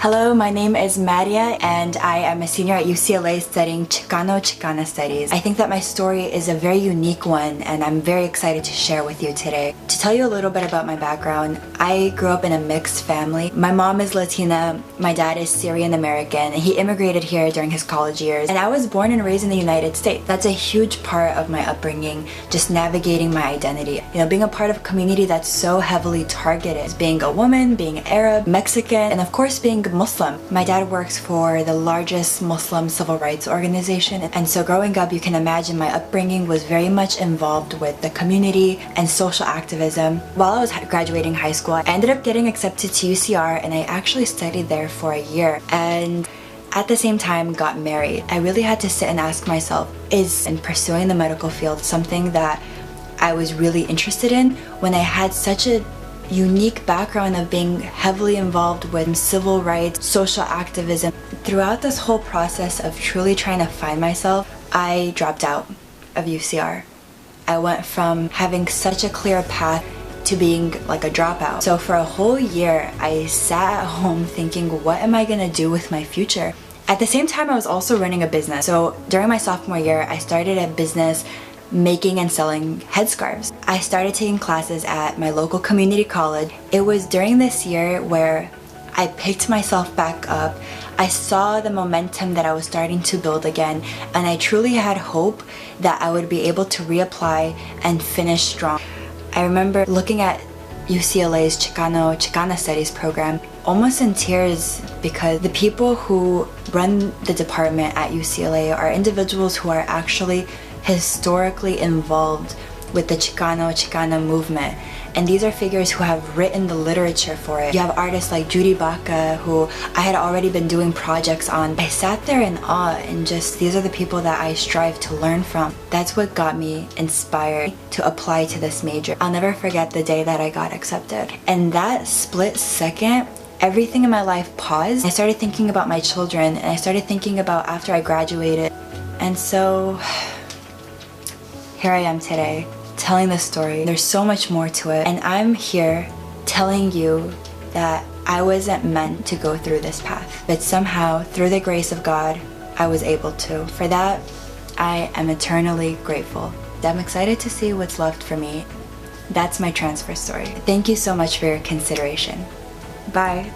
Hello, my name is Marya and I am a senior at UCLA studying Chicano studies. I think that my story is a very unique one and I'm very excited to share with you today. To tell you a little bit about my background, I grew up in a mixed family. My mom is Latina, my dad is Syrian American, and he immigrated here during his college years. And I was born and raised in the United States. That's a huge part of my upbringing, just navigating my identity. You know, being a part of a community that's so heavily targeted, being a woman, being Arab, Mexican, and of course being Muslim. My dad works for the largest Muslim civil rights organization, and so growing up, you can imagine my upbringing was very much involved with the community and social activism. While I was graduating high school, I ended up getting accepted to UCR and I actually studied there for a year, and at the same time got married. I really had to sit and ask myself, is in pursuing the medical field something that I was really interested in when I had such a unique background of being heavily involved with civil rights, social activism. Throughout this whole process of truly trying to find myself, I dropped out of UCR. I went from having such a clear path to being like a dropout. So for a whole year, I sat at home thinking, what am I gonna do with my future? At the same time, I was also running a business. So during my sophomore year, I started a business making and selling headscarves. I started taking classes at my local community college. It was during this year where I picked myself back up. I saw the momentum that I was starting to build again, and I truly had hope that I would be able to reapply and finish strong. I remember looking at UCLA's Chicano studies program almost in tears, because the people who run the department at UCLA are individuals who are actually historically involved with the Chicana movement, and these are figures who have written the literature for it. You have artists like Judy Baca, who I had already been doing projects on. I sat there in awe, and just these are the people that I strive to learn from. That's what got me inspired to apply to this major. I'll never forget the day that I got accepted, and that split second, everything in my life paused. I started thinking about my children, and I started thinking about after I graduated, and so here I am today, telling this story. There's so much more to it, and I'm here telling you that I wasn't meant to go through this path, but somehow, through the grace of God, I was able to. For that, I am eternally grateful. I'm excited to see what's left for me. That's my transfer story. Thank you so much for your consideration. Bye.